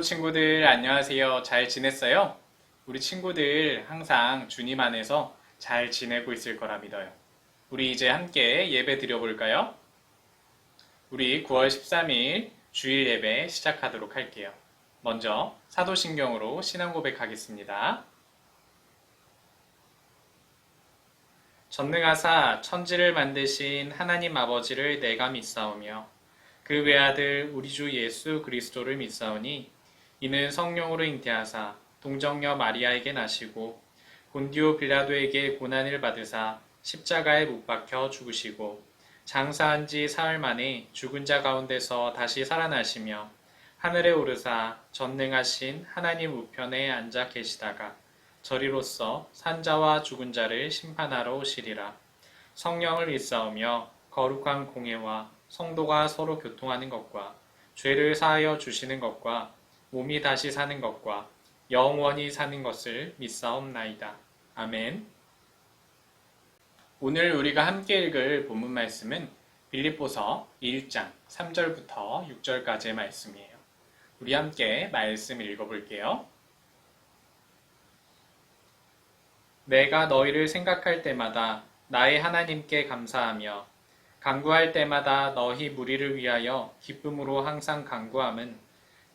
친구들 안녕하세요. 잘 지냈어요? 우리 친구들 항상 주님 안에서 잘 지내고 있을 거라 믿어요. 우리 이제 함께 예배 드려볼까요? 우리 9월 13일 주일 예배 시작하도록 할게요. 먼저 사도신경으로 신앙 고백하겠습니다. 전능하사 천지를 만드신 하나님 아버지를 내가 믿사오며 그 외아들 우리 주 예수 그리스도를 믿사오니 이는 성령으로 잉태하사 동정녀 마리아에게 나시고 본디오 빌라도에게 고난을 받으사 십자가에 못 박혀 죽으시고 장사한 지 사흘 만에 죽은 자 가운데서 다시 살아나시며 하늘에 오르사 전능하신 하나님 우편에 앉아 계시다가 저리로서 산자와 죽은 자를 심판하러 오시리라. 성령을 믿사오며 거룩한 공예와 성도가 서로 교통하는 것과 죄를 사하여 주시는 것과 몸이 다시 사는 것과 영원히 사는 것을 믿사옵나이다. 아멘. 오늘 우리가 함께 읽을 본문 말씀은 빌립보서 1장 3절부터 6절까지의 말씀이에요. 우리 함께 말씀 읽어볼게요. 내가 너희를 생각할 때마다 나의 하나님께 감사하며 간구할 때마다 너희 무리를 위하여 기쁨으로 항상 간구함은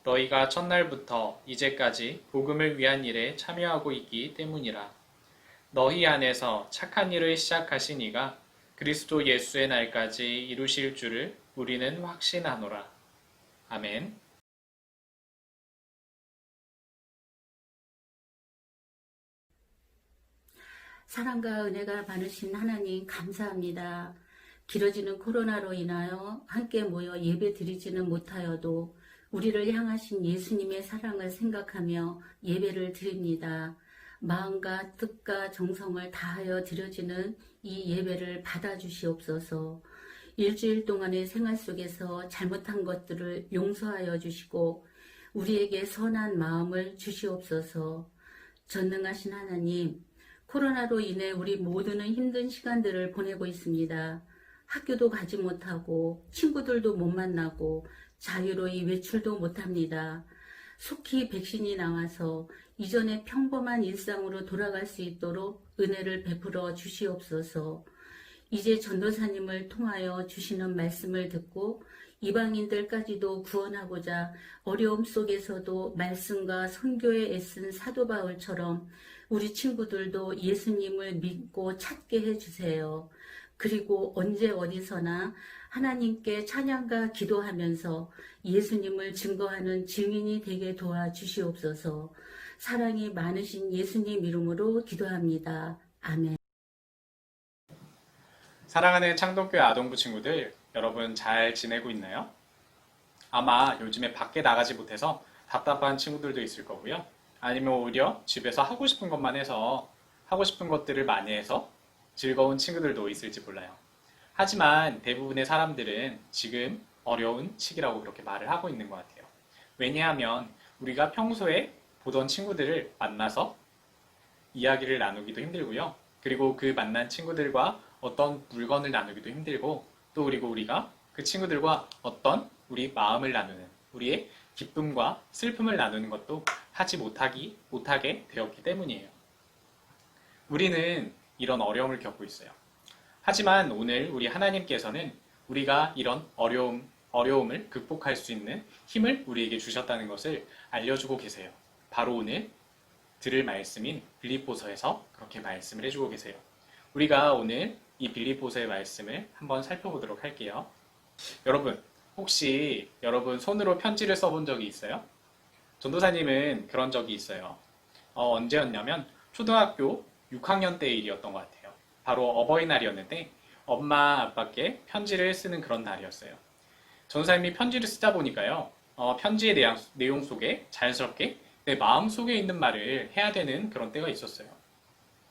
너희가 첫날부터 이제까지 복음을 위한 일에 참여하고 있기 때문이라. 너희 안에서 착한 일을 시작하신 이가 그리스도 예수의 날까지 이루실 줄을 우리는 확신하노라. 아멘. 사랑과 은혜가 많으신 하나님 감사합니다. 길어지는 코로나로 인하여 함께 모여 예배 드리지는 못하여도 우리를 향하신 예수님의 사랑을 생각하며 예배를 드립니다. 마음과 뜻과 정성을 다하여 드려지는 이 예배를 받아주시옵소서. 일주일 동안의 생활 속에서 잘못한 것들을 용서하여 주시고 우리에게 선한 마음을 주시옵소서. 전능하신 하나님, 코로나로 인해 우리 모두는 힘든 시간들을 보내고 있습니다. 학교도 가지 못하고 친구들도 못 만나고 자유로이 외출도 못합니다. 속히 백신이 나와서 이전의 평범한 일상으로 돌아갈 수 있도록 은혜를 베풀어 주시옵소서. 이제 전도사님을 통하여 주시는 말씀을 듣고 이방인들까지도 구원하고자 어려움 속에서도 말씀과 선교에 애쓴 사도 바울처럼 우리 친구들도 예수님을 믿고 찾게 해주세요. 그리고 언제 어디서나 하나님께 찬양과 기도하면서 예수님을 증거하는 증인이 되게 도와주시옵소서. 사랑이 많으신 예수님 이름으로 기도합니다. 아멘. 사랑하는 창동교회 아동부 친구들, 여러분 잘 지내고 있나요? 아마 요즘에 밖에 나가지 못해서 답답한 친구들도 있을 거고요. 아니면 오히려 집에서 하고 싶은 것만 해서 하고 싶은 것들을 많이 해서 즐거운 친구들도 있을지 몰라요. 하지만 대부분의 사람들은 지금 어려운 시기라고 그렇게 말을 하고 있는 것 같아요. 왜냐하면 우리가 평소에 보던 친구들을 만나서 이야기를 나누기도 힘들고요. 그리고 그 만난 친구들과 어떤 물건을 나누기도 힘들고 또 그리고 우리가 그 친구들과 어떤 우리 마음을 나누는 우리의 기쁨과 슬픔을 나누는 것도 하지 못하게 되었기 때문이에요. 우리는 이런 어려움을 겪고 있어요. 하지만 오늘 우리 하나님께서는 우리가 이런 어려움을 극복할 수 있는 힘을 우리에게 주셨다는 것을 알려주고 계세요. 바로 오늘 들을 말씀인 빌립보서에서 그렇게 말씀을 해주고 계세요. 우리가 오늘 이 빌립보서의 말씀을 한번 살펴보도록 할게요. 여러분, 혹시 여러분 손으로 편지를 써본 적이 있어요? 전도사님은 그런 적이 있어요. 언제였냐면 초등학교 6학년 때 일이었던 것 같아요. 바로 어버이날이었는데 엄마 아빠께 편지를 쓰는 그런 날이었어요. 전도사님이 편지를 쓰다 보니까요. 편지의 내용 속에 자연스럽게 내 마음 속에 있는 말을 해야 되는 그런 때가 있었어요.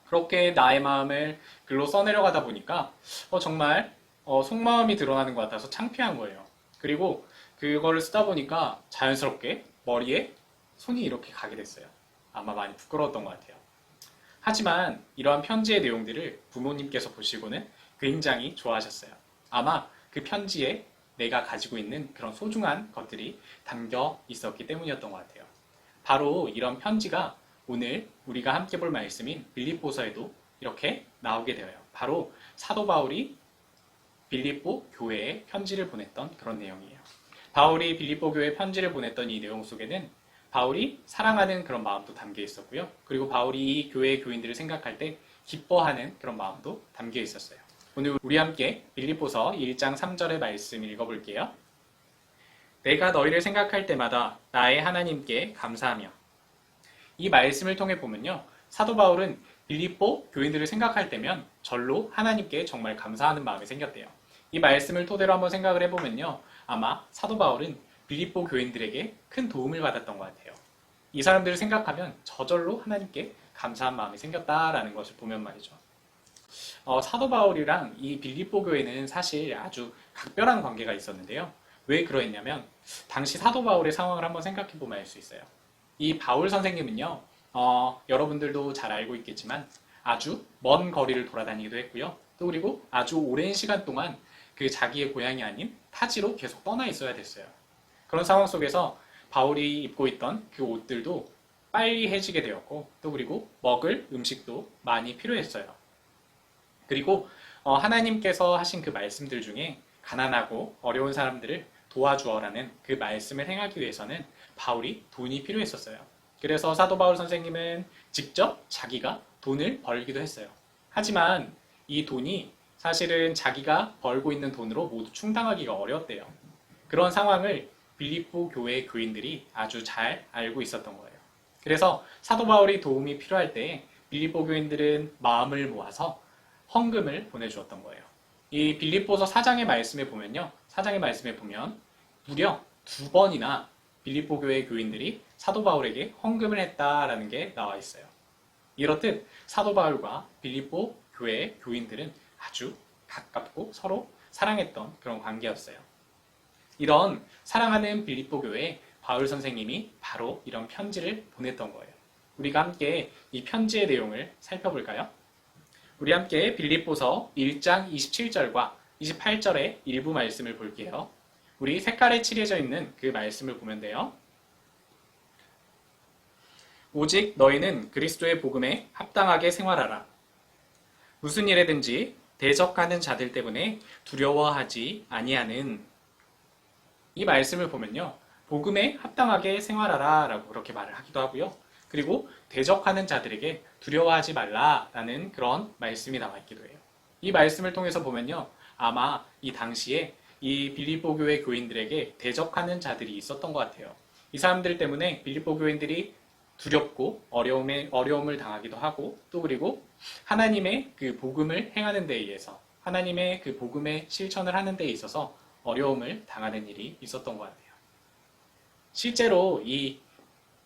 그렇게 나의 마음을 글로 써내려가다 보니까 정말 속마음이 드러나는 것 같아서 창피한 거예요. 그리고 그거를 쓰다 보니까 자연스럽게 머리에 손이 이렇게 가게 됐어요. 아마 많이 부끄러웠던 것 같아요. 하지만 이러한 편지의 내용들을 부모님께서 보시고는 굉장히 좋아하셨어요. 아마 그 편지에 내가 가지고 있는 그런 소중한 것들이 담겨 있었기 때문이었던 것 같아요. 바로 이런 편지가 오늘 우리가 함께 볼 말씀인 빌립보서에도 이렇게 나오게 되어요. 바로 사도 바울이 빌립보 교회에 편지를 보냈던 그런 내용이에요. 바울이 빌립보 교회에 편지를 보냈던 이 내용 속에는 바울이 사랑하는 그런 마음도 담겨 있었고요. 그리고 바울이 이 교회의 교인들을 생각할 때 기뻐하는 그런 마음도 담겨 있었어요. 오늘 우리 함께 빌립보서 1장 3절의 말씀 읽어볼게요. 내가 너희를 생각할 때마다 나의 하나님께 감사하며. 이 말씀을 통해 보면요, 사도 바울은 빌립보 교인들을 생각할 때면 절로 하나님께 정말 감사하는 마음이 생겼대요. 이 말씀을 토대로 한번 생각을 해보면요, 아마 사도 바울은 빌립보 교인들에게 큰 도움을 받았던 것 같아요. 이 사람들을 생각하면 저절로 하나님께 감사한 마음이 생겼다라는 것을 보면 말이죠. 사도 바울이랑 이 빌립보 교회는 사실 아주 각별한 관계가 있었는데요. 왜 그러했냐면 당시 사도 바울의 상황을 한번 생각해 보면 알 수 있어요. 이 바울 선생님은요, 여러분들도 잘 알고 있겠지만 아주 먼 거리를 돌아다니기도 했고요. 또 그리고 아주 오랜 시간 동안 그 자기의 고향이 아닌 타지로 계속 떠나 있어야 됐어요. 그런 상황 속에서 바울이 입고 있던 그 옷들도 빨리 해지게 되었고, 또 그리고 먹을 음식도 많이 필요했어요. 그리고 하나님께서 하신 그 말씀들 중에 가난하고 어려운 사람들을 도와주어라는 그 말씀을 행하기 위해서는 바울이 돈이 필요했었어요. 그래서 사도 바울 선생님은 직접 자기가 돈을 벌기도 했어요. 하지만 이 돈이 사실은 자기가 벌고 있는 돈으로 모두 충당하기가 어려웠대요. 그런 상황을 빌립보 교회의 교인들이 아주 잘 알고 있었던 거예요. 그래서 사도 바울이 도움이 필요할 때 빌립보 교인들은 마음을 모아서 헌금을 보내주었던 거예요. 이 빌립보서 4장의 말씀에 보면요, 4장의 말씀에 보면 무려 2번이나 빌립보 교회의 교인들이 사도 바울에게 헌금을 했다라는 게 나와 있어요. 이렇듯 사도 바울과 빌립보 교회의 교인들은 아주 가깝고 서로 사랑했던 그런 관계였어요. 이런 사랑하는 빌립보 교회에 바울 선생님이 바로 이런 편지를 보냈던 거예요. 우리가 함께 이 편지의 내용을 살펴볼까요? 우리 함께 빌립보서 1장 27절과 28절의 일부 말씀을 볼게요. 우리 색깔에 칠해져 있는 그 말씀을 보면 돼요. 오직 너희는 그리스도의 복음에 합당하게 생활하라. 무슨 일에든지 대적하는 자들 때문에 두려워하지 아니하는. 이 말씀을 보면요, 복음에 합당하게 생활하라 라고 그렇게 말을 하기도 하고요. 그리고 대적하는 자들에게 두려워하지 말라라는 그런 말씀이 나와 있기도 해요. 이 말씀을 통해서 보면요, 아마 이 당시에 이 빌립보 교회 교인들에게 대적하는 자들이 있었던 것 같아요. 이 사람들 때문에 빌립보 교인들이 두렵고 어려움을 당하기도 하고, 또 그리고 하나님의 그 복음을 행하는 데 의해서, 하나님의 그 복음의 실천을 하는 데 있어서 어려움을 당하는 일이 있었던 것 같아요. 실제로 이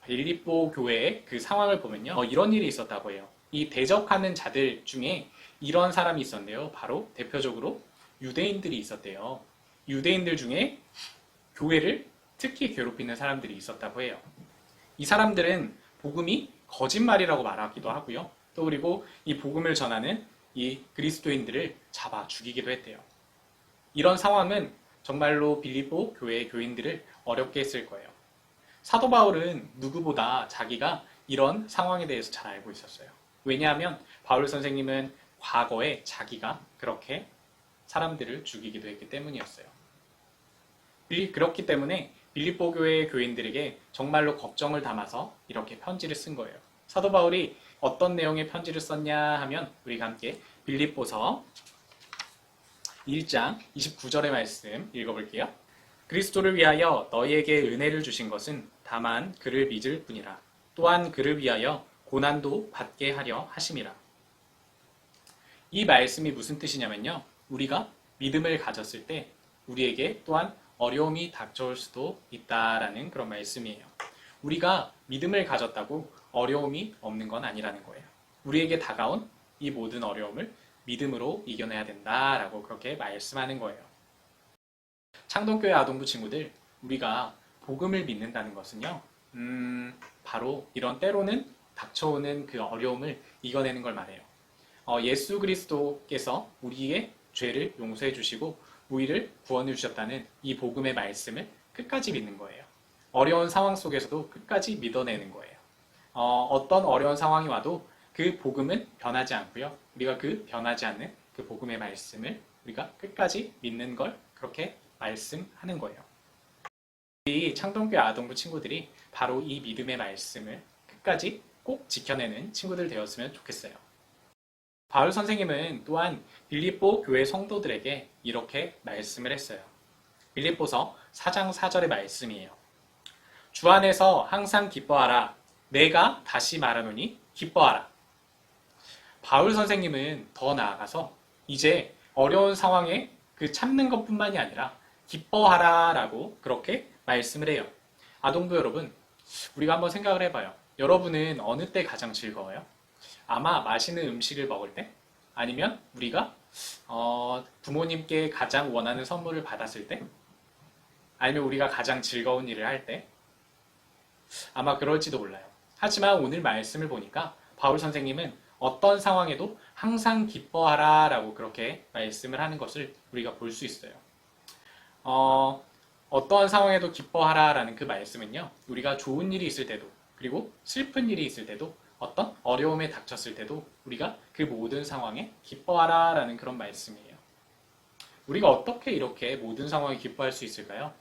빌립보 교회의 그 상황을 보면요, 이런 일이 있었다고 해요. 이 대적하는 자들 중에 이런 사람이 있었는데요. 바로 대표적으로 유대인들이 있었대요. 유대인들 중에 교회를 특히 괴롭히는 사람들이 있었다고 해요. 이 사람들은 복음이 거짓말이라고 말하기도 하고요. 또 그리고 이 복음을 전하는 이 그리스도인들을 잡아 죽이기도 했대요. 이런 상황은 정말로 빌립보 교회의 교인들을 어렵게 했을 거예요. 사도 바울은 누구보다 자기가 이런 상황에 대해서 잘 알고 있었어요. 왜냐하면 바울 선생님은 과거에 자기가 그렇게 사람들을 죽이기도 했기 때문이었어요. 그렇기 때문에 빌립보 교회의 교인들에게 정말로 걱정을 담아서 이렇게 편지를 쓴 거예요. 사도 바울이 어떤 내용의 편지를 썼냐 하면 우리가 함께 빌립보서 1장 29절의 말씀 읽어볼게요. 그리스도를 위하여 너희에게 은혜를 주신 것은 다만 그를 믿을 뿐이라. 또한 그를 위하여 고난도 받게 하려 하심이라. 이 말씀이 무슨 뜻이냐면요, 우리가 믿음을 가졌을 때 우리에게 또한 어려움이 닥쳐올 수도 있다라는 그런 말씀이에요. 우리가 믿음을 가졌다고 어려움이 없는 건 아니라는 거예요. 우리에게 다가온 이 모든 어려움을 믿음으로 이겨내야 된다라고 그렇게 말씀하는 거예요. 창동교회 아동부 친구들, 우리가 복음을 믿는다는 것은요, 바로 이런 때로는 닥쳐오는 그 어려움을 이겨내는 걸 말해요. 예수 그리스도께서 우리의 죄를 용서해 주시고 우리를 구원해 주셨다는 이 복음의 말씀을 끝까지 믿는 거예요. 어려운 상황 속에서도 끝까지 믿어내는 거예요. 어떤 어려운 상황이 와도 그 복음은 변하지 않고요. 우리가 그 변하지 않는 그 복음의 말씀을 우리가 끝까지 믿는 걸 그렇게 말씀하는 거예요. 우리 창동교회 아동부 친구들이 바로 이 믿음의 말씀을 끝까지 꼭 지켜내는 친구들 되었으면 좋겠어요. 바울 선생님은 또한 빌립보 교회 성도들에게 이렇게 말씀을 했어요. 빌립보서 4장 4절의 말씀이에요. 주 안에서 항상 기뻐하라. 내가 다시 말하노니 기뻐하라. 바울 선생님은 더 나아가서 이제 어려운 상황에 그 참는 것뿐만이 아니라 기뻐하라 라고 그렇게 말씀을 해요. 아동부 여러분, 우리가 한번 생각을 해봐요. 여러분은 어느 때 가장 즐거워요? 아마 맛있는 음식을 먹을 때? 아니면 우리가 부모님께 가장 원하는 선물을 받았을 때? 아니면 우리가 가장 즐거운 일을 할 때? 아마 그럴지도 몰라요. 하지만 오늘 말씀을 보니까 바울 선생님은 어떤 상황에도 항상 기뻐하라 라고 그렇게 말씀을 하는 것을 우리가 볼 수 있어요. 어떠한 상황에도 기뻐하라 라는 그 말씀은요, 우리가 좋은 일이 있을 때도, 그리고 슬픈 일이 있을 때도, 어떤 어려움에 닥쳤을 때도 우리가 그 모든 상황에 기뻐하라 라는 그런 말씀이에요. 우리가 어떻게 이렇게 모든 상황에 기뻐할 수 있을까요?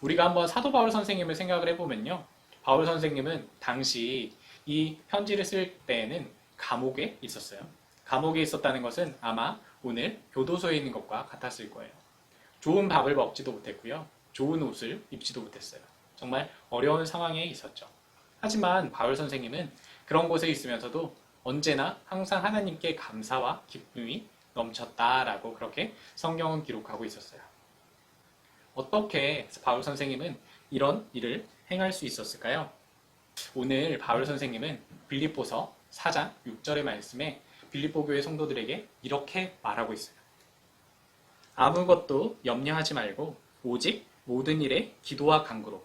우리가 한번 사도 바울 선생님을 생각을 해보면요, 바울 선생님은 당시 이 편지를 쓸 때에는 감옥에 있었어요. 감옥에 있었다는 것은 아마 오늘 교도소에 있는 것과 같았을 거예요. 좋은 밥을 먹지도 못했고요. 좋은 옷을 입지도 못했어요. 정말 어려운 상황에 있었죠. 하지만 바울 선생님은 그런 곳에 있으면서도 언제나 항상 하나님께 감사와 기쁨이 넘쳤다라고 그렇게 성경은 기록하고 있었어요. 어떻게 바울 선생님은 이런 일을 행할 수 있었을까요? 오늘 바울 선생님은 빌립보서 4장 6절의 말씀에 빌립보 교회 성도들에게 이렇게 말하고 있어요. 아무것도 염려하지 말고 오직 모든 일에 기도와 간구로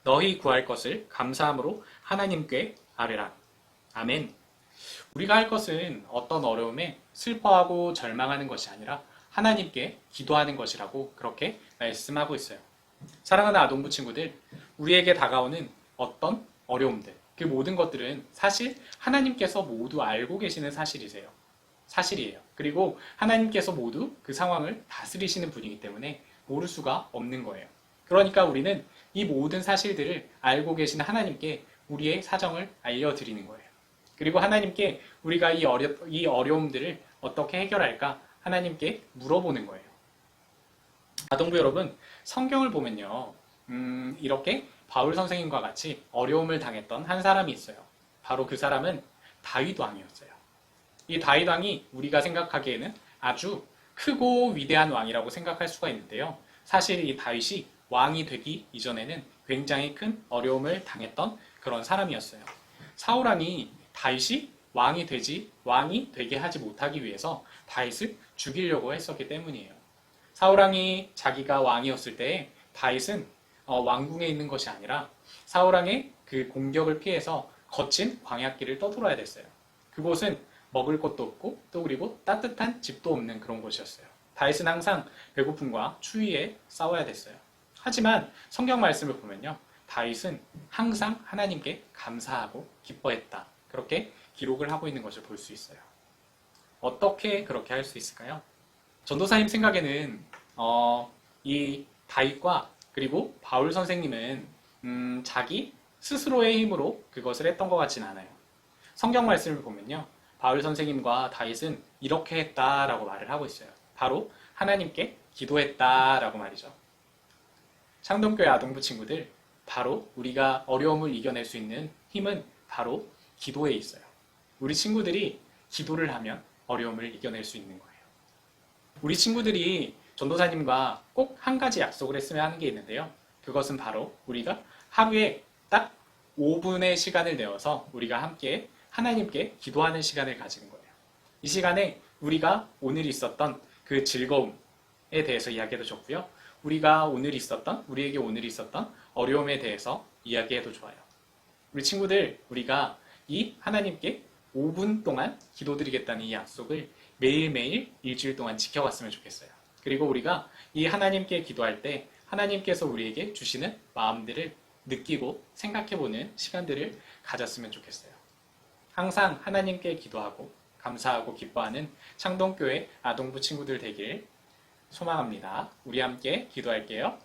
너희 구할 것을 감사함으로 하나님께 아뢰라. 아멘. 우리가 할 것은 어떤 어려움에 슬퍼하고 절망하는 것이 아니라 하나님께 기도하는 것이라고 그렇게 말씀하고 있어요. 사랑하는 아동부 친구들, 우리에게 다가오는 어떤 어려움들, 그 모든 것들은 사실 하나님께서 모두 알고 계시는 사실이에요. 그리고 하나님께서 모두 그 상황을 다스리시는 분이기 때문에 모를 수가 없는 거예요. 그러니까 우리는 이 모든 사실들을 알고 계신 하나님께 우리의 사정을 알려드리는 거예요. 그리고 하나님께 우리가 이 어려움들을 어떻게 해결할까 하나님께 물어보는 거예요. 아동부 여러분, 성경을 보면요, 이렇게 바울 선생님과 같이 어려움을 당했던 한 사람이 있어요. 바로 그 사람은 다윗 왕이었어요. 이 다윗 왕이 우리가 생각하기에는 아주 크고 위대한 왕이라고 생각할 수가 있는데요. 사실 이 다윗이 왕이 되기 이전에는 굉장히 큰 어려움을 당했던 그런 사람이었어요. 사울 왕이 다윗이 왕이 되게 하지 못하기 위해서 다윗을 죽이려고 했었기 때문이에요. 사울 왕이 자기가 왕이었을 때 다윗은 왕궁에 있는 것이 아니라 사울 왕의 그 공격을 피해서 거친 광야길을 떠돌아야 됐어요. 그곳은 먹을 것도 없고 또 그리고 따뜻한 집도 없는 그런 곳이었어요. 다윗은 항상 배고픔과 추위에 싸워야 됐어요. 하지만 성경 말씀을 보면요, 다윗은 항상 하나님께 감사하고 기뻐했다. 그렇게 기록을 하고 있는 것을 볼 수 있어요. 어떻게 그렇게 할 수 있을까요? 전도사님 생각에는 이 다윗과 그리고 바울 선생님은 자기 스스로의 힘으로 그것을 했던 것 같지는 않아요. 성경 말씀을 보면요, 바울 선생님과 다윗은 이렇게 했다라고 말을 하고 있어요. 바로 하나님께 기도했다라고 말이죠. 창동교회 아동부 친구들, 바로 우리가 어려움을 이겨낼 수 있는 힘은 바로 기도에 있어요. 우리 친구들이 기도를 하면 어려움을 이겨낼 수 있는 거예요. 우리 친구들이 전도사님과 꼭 한 가지 약속을 했으면 하는 게 있는데요. 그것은 바로 우리가 하루에 딱 5분의 시간을 내어서 우리가 함께 하나님께 기도하는 시간을 가지는 거예요. 이 시간에 우리가 오늘 있었던 그 즐거움에 대해서 이야기해도 좋고요. 우리에게 오늘 있었던 어려움에 대해서 이야기해도 좋아요. 우리 친구들, 우리가 이 하나님께 5분 동안 기도드리겠다는 이 약속을 매일매일 일주일 동안 지켜갔으면 좋겠어요. 그리고 우리가 이 하나님께 기도할 때 하나님께서 우리에게 주시는 마음들을 느끼고 생각해보는 시간들을 가졌으면 좋겠어요. 항상 하나님께 기도하고 감사하고 기뻐하는 창동교회 아동부 친구들 되길 소망합니다. 우리 함께 기도할게요.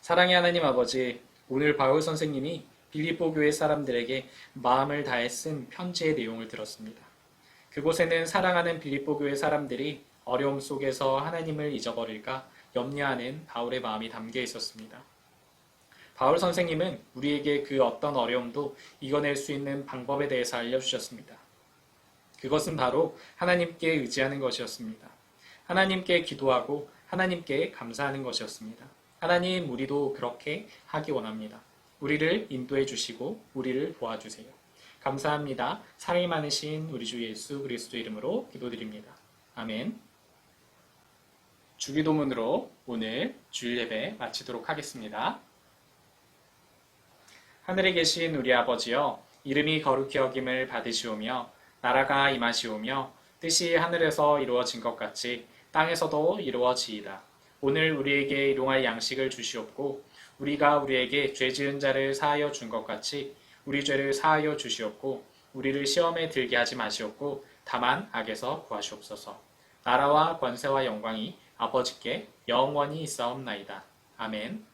사랑의 하나님 아버지, 오늘 바울 선생님이 빌립보 교회 사람들에게 마음을 다해 쓴 편지의 내용을 들었습니다. 그곳에는 사랑하는 빌립보 교회 사람들이 어려움 속에서 하나님을 잊어버릴까 염려하는 바울의 마음이 담겨 있었습니다. 바울 선생님은 우리에게 그 어떤 어려움도 이겨낼 수 있는 방법에 대해서 알려주셨습니다. 그것은 바로 하나님께 의지하는 것이었습니다. 하나님께 기도하고 하나님께 감사하는 것이었습니다. 하나님, 우리도 그렇게 하기 원합니다. 우리를 인도해 주시고 우리를 도와주세요. 감사합니다. 사랑이 많으신 우리 주 예수 그리스도 이름으로 기도드립니다. 아멘. 주기도문으로 오늘 주일 예배 마치도록 하겠습니다. 하늘에 계신 우리 아버지여, 이름이 거룩히 여김을 받으시오며 나라가 임하시오며 뜻이 하늘에서 이루어진 것 같이 땅에서도 이루어지이다. 오늘 우리에게 일용할 양식을 주시옵고 우리가 우리에게 죄 지은 자를 사하여 준 것 같이 우리 죄를 사하여 주시옵고 우리를 시험에 들게 하지 마시옵고 다만 악에서 구하시옵소서. 나라와 권세와 영광이 아버지께 영원히 있사옵나이다. 아멘.